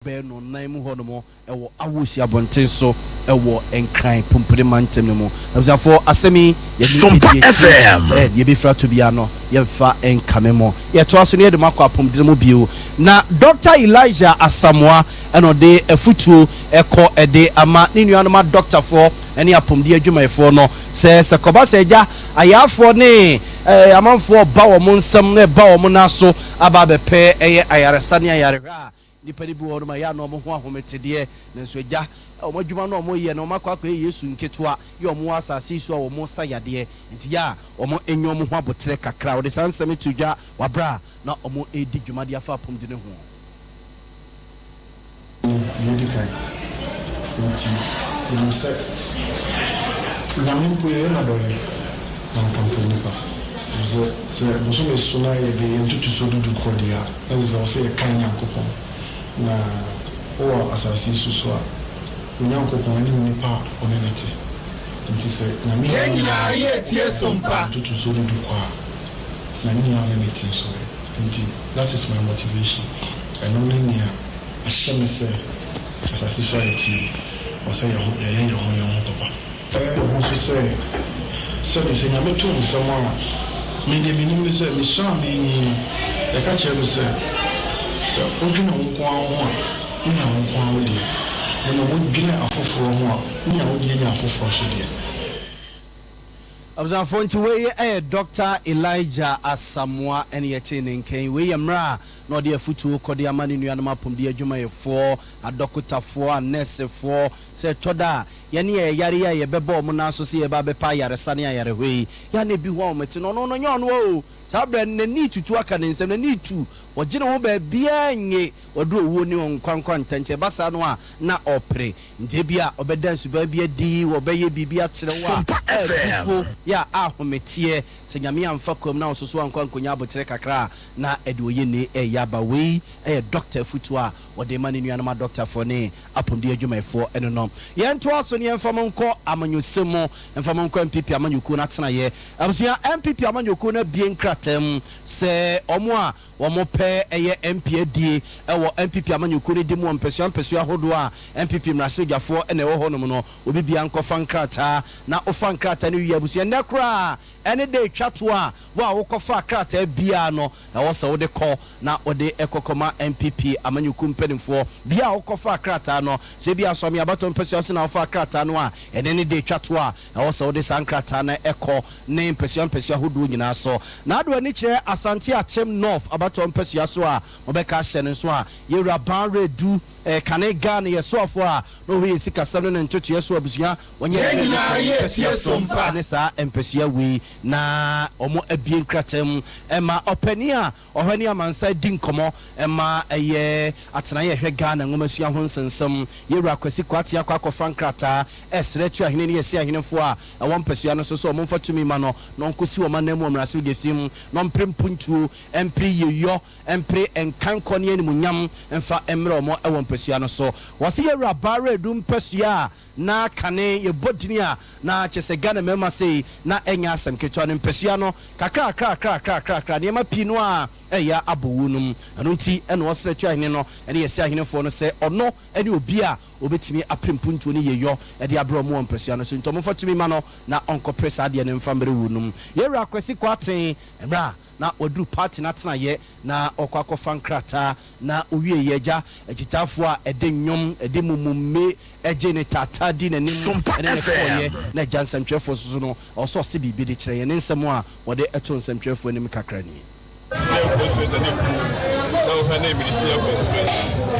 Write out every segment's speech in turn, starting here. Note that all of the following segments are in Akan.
no name honomo ewo awusi abonten so ewo enkran pumpure mantem no mu for asemi Sompa FM ye be fra to bia no ye fa enkamemo ye to aso ne de makwa pomdire mu bio na Dr. Elijah Asamoah eno de afutu eko ede ama ne nuanoma doctor for ene apomdi adwumayefo no se koba se ja ayafo ne amanfo ba wo mo nsam ne ba wo mo naso aba bepe eye ayaresa ne ayarehwa nipa ni bi wo ma ya no mo ho ahometede nanso agya o madwuma no mo ye no makwa kwa Yesu nketua ye o mo asase so o mo sayade nti ya o mo enyo mo ho abotre kakra o de sansem tudwa wabra na o mo edi dwumade afa pomdi ne ho medical nti you said na mpo ye na dole na company fa so so me suna ye de ntutu so dudu kodia na we say kan yankopon na o asase so a nyankopon ni nipa oneneti nti se na mi na ye tie sompa ntutu so dudu kwa na ni oneneti so nti that is my motivation and only near a shame say as a society or say your papa also say so na me to someone me de minimum say me so me e ka chere say so odwina wo kwa ho a ina wo kwa wo de na wo dwina afoforo ho a ina wo de afoforo so de Abza fonti we Dr. Elijah Asamoah ene yete ne nkan we yemra na ode afutu kode amane nuanom apomdi adwumayefo adokotafo nurse-fo se toda ye ne yare ya ye bebo mo na so se ye ba bepa yaresa ne ayarehwe ya na bi ho omete no nya ono o sabre ne ni tutu aka ne nsem ne ni tu wogine wo ba bia nye wodo owo ni onkwankwa ntanche basa no a na opre nje bia obeda nsuba bia di wo be ye bibia kire wa ya ahometie se nyame amfa kom na ososo ankwankonya abotere kakra na ede oye ne yaba we doctor futu a wode mane nuanoma doctor for ne apomdi adwumayefo eno no ye nto aso ne mfam nko amanyosemo mfam nko MPP amanyuku na tena ye abusia MPP amanyuku na bie nkratem se omo a womo pe MPAD ewo MPP amanyuku ne dimu mpesua ahodo a MPP mrasogafo ene wo honom no obi bia nkofa nkrata na ofa nkrata ne wi abusia nekra ene de twato a wa wokofa krata bia no ewo se wode ko na ode ekokoma MPP amanyuku mpenimfo bia wokofa krata no se bia so me abato mpesua so na wofa krata no a ene ne de twato a ewo se wode sankrata na eko ne mpesua ahodo nyina so na ado ani kire Asante Achem North abato mpesua so a obeka hye ne so a yewura ban redu kane Ghana yesoafo a no we sika 7 na ntoto yeso abusua wonye tie sompa ne sa mpesua we na omo abie nkratam ema opani a ohani amansa di nkomo ema eye atena ye hwe Ghana ngomasua ho nsensem yewura kwasi kwate akwa nkrata esretu ahene ne yesi ahenefo a ewo mpesua no so omo mfatumi ma no nkosi wo manam omrase gefim no mprempuntu empri yeyo empri enkanko ne animunyam emfa emre omo ewo mpesua no so wose yewura bare du mpesua na kane ye bodini a na chese Ghana mema sei na enya asem keto no mpesua no kakra ne ma pinu a eya abowunum anu nti ene wosretu ahene no ene yesi ahenefo no se ono ene obi a obetimi aprempuntu ne yeyo ede abro mo mpesua no so ntomo fatumi ma no na onko presa de ne mfamere wunum yewura kwasi kwaten emra na odru party na tena ye na okwakofa nkrata na owie yeja ekitafo a ede nnwom ede mumumme eje ne tata di nanim ene ne koye na jansamtwefo so no oso se bibi de kire ye ne nsem a wode eto nsamtwefo anim kakra ni her name is the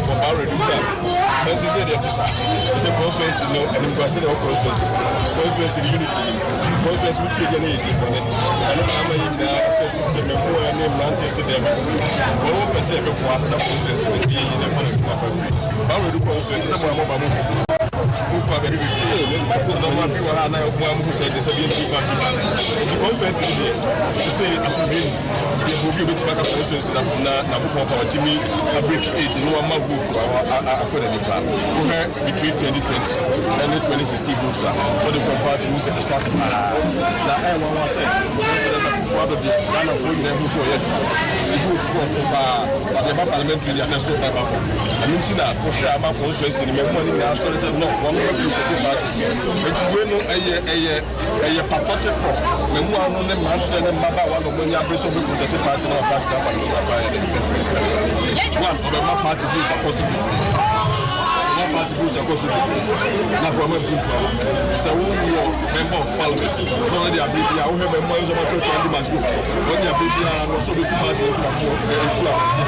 for Barry Duta. And she said, it's a process, and you can see the process in unity, process which you need. I don't know how tests and more name Manchester. One percent of what the process will be in a funny to happen. Barry Duta process is more. Ufa very big. No one saw na who said the 70 the process is there. To say as we will be back process na power Jimmy break 8 no one go to our academy plan. Between 2020 and 2016 goals for the comparative the start na I want to say Ecuador the Ghana for the who for yet. So you to go Sompa, but the parliamentary and so by Bafo. And Mintina, Osha, Mako, so is in the money now. So they said no, one of the party. But you know a patriotic pro. When we are on the mountain and Maba, one of the Abbas of the protected party or party to apply. One of the party is a possibility. Party groups are possible. Now from a good one. So we member of parliament. No, they are baby. I will have a month of a total must go. When they are baby, I will also be party into a more influence.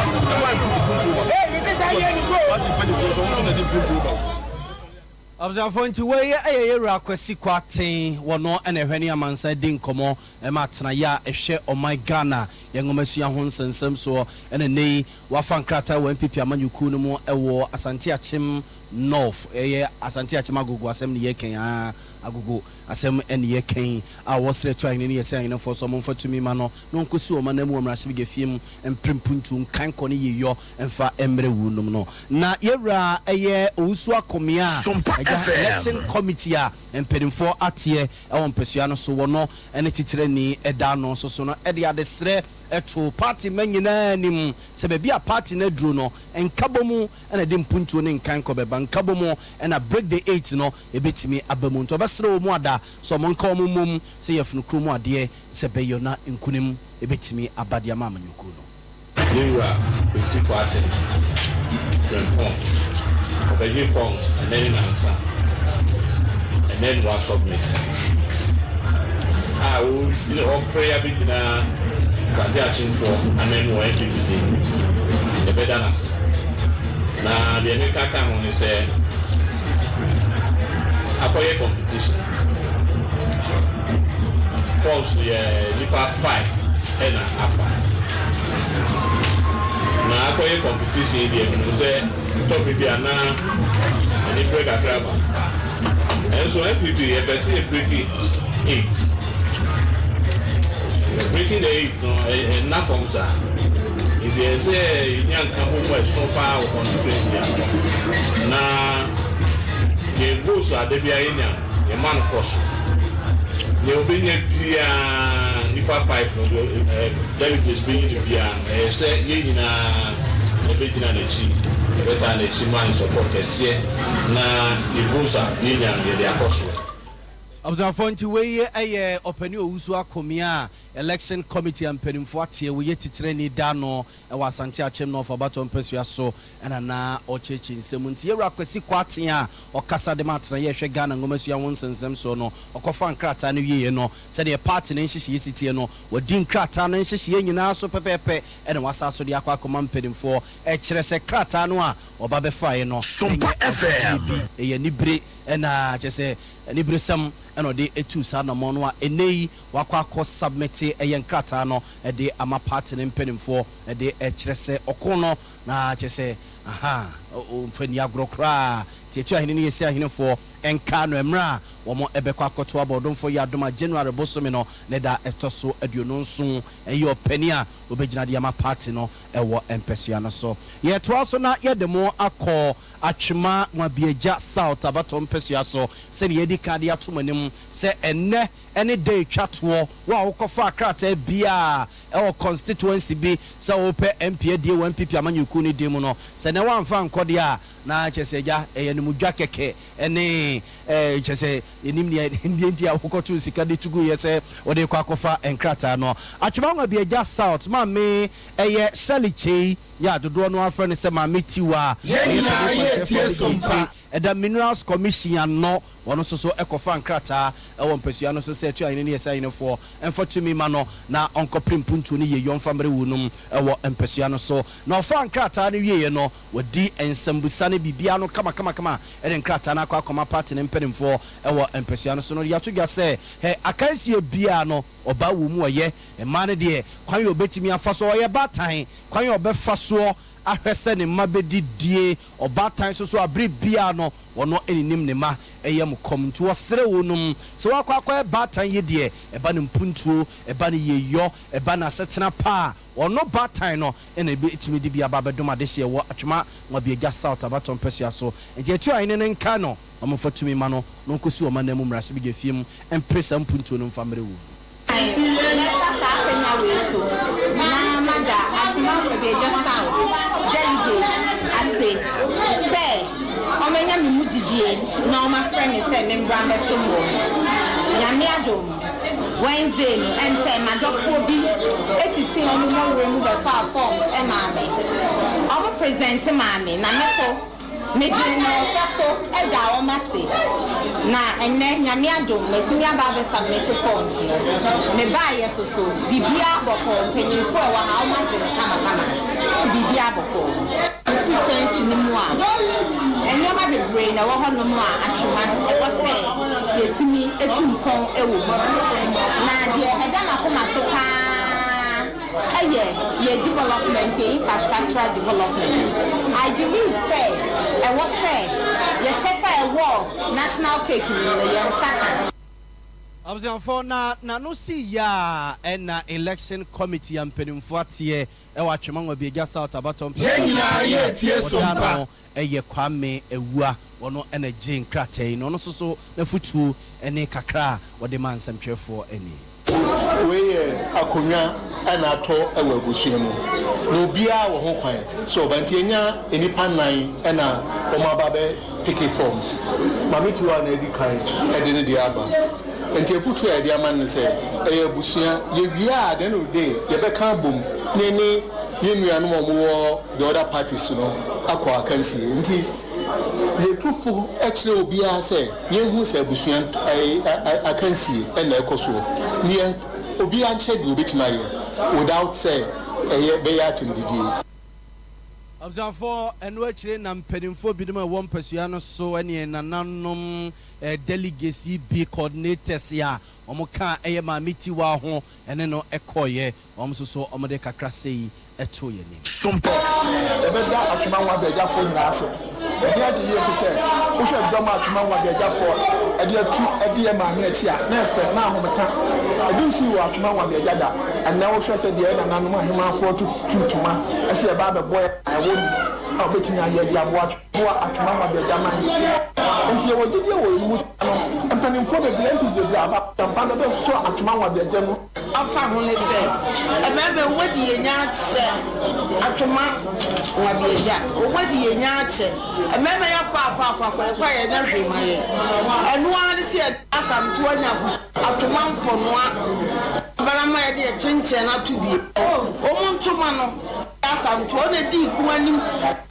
What's the benefit of something that you put to Observe nti we ayera kwasi kwaten wono ene hwani amansa din komo e matena ya ehwe omai Ghana yengomasua ho nsensem so ene nei wafa nkrata wa MPP amanyuku no mu ewo Asante Achim North Asante Achim agogo asem ne yeken agogo asem ene yeken a wosre to ahine ne yesa ahine for so momfa tumi ma no nkosi o manamu omrase bi gefiem emprempuntu nkan ko ne yeyo emfa emre wunum no na yewra eye owusu akomia election committee a empedinfo atie ewon pesua no so wono ene titre ni eda no so no ede adesre eto party manyina nim se be bia party na duro no enkabomu ene de mpuntu ne nkan ko beba nkabomu ena break the 8 no ebetimi abamu to besre wo mu ada so monka wo mum se yefunu krumu ade se be yona nkunim ebetimi abadia ma amanyuku no yewra esi party friend okay forms and then answer and then was submit you know prayer big na Asante Achim for and then we went to the better answer na the America come on say akoye competition forms lipa 5 and afa na akoye competition dey you say topic bi ana any break agrava and so MPP e be say breaking 8 breaking the 8 no na form sir if you say you can come with Sompa or on na the goals are the bia a man cross the obedient bia nipa 5 no delegates being to bia say ye na ebegina na chi beta na chi man support kese na the goals are the akoso observe nti we eye opani owusu akomia election committee ampenimfo atie we titre ni da no e wa Asante Achim no for baton pesua so ena na ochechi nsem nti yewra kwasi kwaten a okasa de matena ye hwe Ghana ngomasua won sensem so no okofa nkrata no wiye no se de party ne nhihye sitie no wadi nkrata no nhihye nyina so pepepe ena wasa so de akwa akoma mpenimfo e kire se krata no a oba be fae no Sompa FM ye nibre ena chese nibresam eno de etu sa na mo no a enei wakwa submit eye nkrata no de ama party ne mpenimfo de kire se okono na chese aha mfani agrokra tietu ahine ne yesi ahine fo enka no emra wo mo ebekwa akoto abodonfo ya doma January bosome no ne da etoso aduonu nso eye opani a obegina de ama party no ewo empesua no so ye to aso na ye de mo akọ atwema nwabieja south abato empesua so se ne yedi kade atomanim se enne any day twatwo wa wokofa akrata bia ewo constituency bi se wo pe MP die wo MPP amanyuku ne dim no se ne wa mfa nkode a na cheseja eyenimudwa keke ene chese enim ne ndi a wokoto sika de tugu yese wode kwa kofa enkrata no atwema nwabieja south ma me eye selichei ya dodo no afre ne se ma metiwa ye tie Sompa eda minerals commission no wono so ekofa nkrata ewo mpesua no so se tu ayine ne yesa ayine fo emfa tumi ma no na onkoprim puntu ne ye yomfa mre wunum ewo mpesua no so na ofa nkrata no wiye no wadi ensambusa ne bibia no kama ede nkrata na akoma party ne mpedimfo ewo mpesua no so no yato gya se he akansie bia no oba wo mu oye e ma ne de kwan ye obetimi afa so oye batan kwan ye obefa so ahwese ne mabedidie obatan so abri bia no wono eninim ne ma eyem komntu osere wonum so wakwa batan ye de eba ne mpuntuo eba ne yeyo eba na setena pa wono batan no ena ebe etimi di bia babedom adehye wo atwema nwabieja south abaton pesua so enti etu ayine ne nka no omofatumi ma no nkosi o manam mrase bi gefiem empresa mpuntuo no mfamre wo Beja South delegates I say omenya mi mujidie na my friend is say member Mesombo nyame adom Wednesday and say my doctor bi etiti omo mo remove the file forms e ma me omo present ma me na me Mejin no kaso eda o mase na enne nyame adom metimi aba be submit forms me ba yesoso bibia boko penyinfo e wa ha o ma jere kama ti bibia boko constituency ni mu a enyo ma be brain na wo ho no mu a atwema e wo se yetimi etumpon e wo na de eda na koma so pa yeah, development, infrastructural development. I believe, say, and what say, you check a war, national cake in the second. I was on for na no see ya and election committee and penumfuatie e watch among will be just out about on Sompa a kwame a wua or no energy in crate no so the futu any kakra or the man some cheer for any. We akonya ana to ewa busua mu no bia wo ho kwan so bantienya enipa nan na o ma ba be picket forms mamiti wa na edi kan edi ne dia aba enti efutu e dia man se e busua ye bia de no dey ye be kan bom ne ni ye nuanu mo wo the other parties no akwa akansi enti ye tufu ekre obia se ye hu se busua akansi na ekoso ne obi anche di obitima ye without say be ya timdidi observe enu akire na mpanimfo bi dem a won pasua no so ene nananom delegacy b coordinators ya omoka eye ma mitiwa ho ene no ekoye omso omode kakra sei eto ye ni Sompa ebeda atuma wa beja fo nyina ase edi ati ye se wo hwe dom atuma wa beja fo edi atu edi e ma me achi a na efe na ahomeka edi si wo atuma wa beja da ana wo hwe se de na nanom ahema fo tutuma ese e ba be boy awo a betimi aye di abo atuma wa beja man enti e wo gidi wo mu no empanimfo be blampis be bla ba tampanda be so atuma wa beja no afa ho ne se e be wodi ye nya che atuma wa beja wodi ye nya che e me ya kwa ye na hwe ma ye enu an se asam to anya atuma mponoa barama ye de chenche na to bi o muntuma no asam to na di ku anim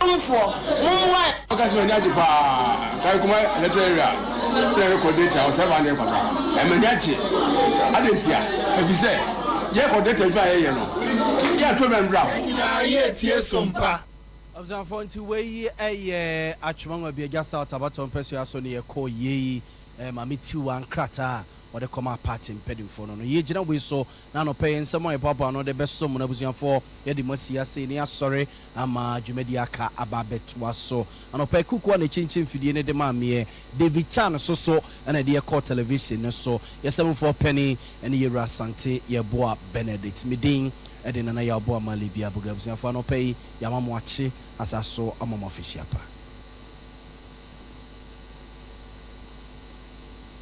mfo mwa Okasi me nyaji pa kai kuma letera na recordate o 700 kwata e me nyaji adentia efise ye coordinate ba ye no ya to membra ye tie Sompa observe for nti we atwema bi agya south abaton pesua so ne ye ko ye mamiti wan krata or the common party impeding for no ye gina we so na no pay nsemo e papa no the best so mo na busianfo ye di mosia se ne sorry ama dwumadi aka ababetwa so ano pay kuku na chinchin fidie ne de ma me David Chan so na de call television no so ye 74 penny and ye rasante ye boa Benedict midin e de na ya boa malibia buga busianfo no pay ya mamwachi asaso amama official pa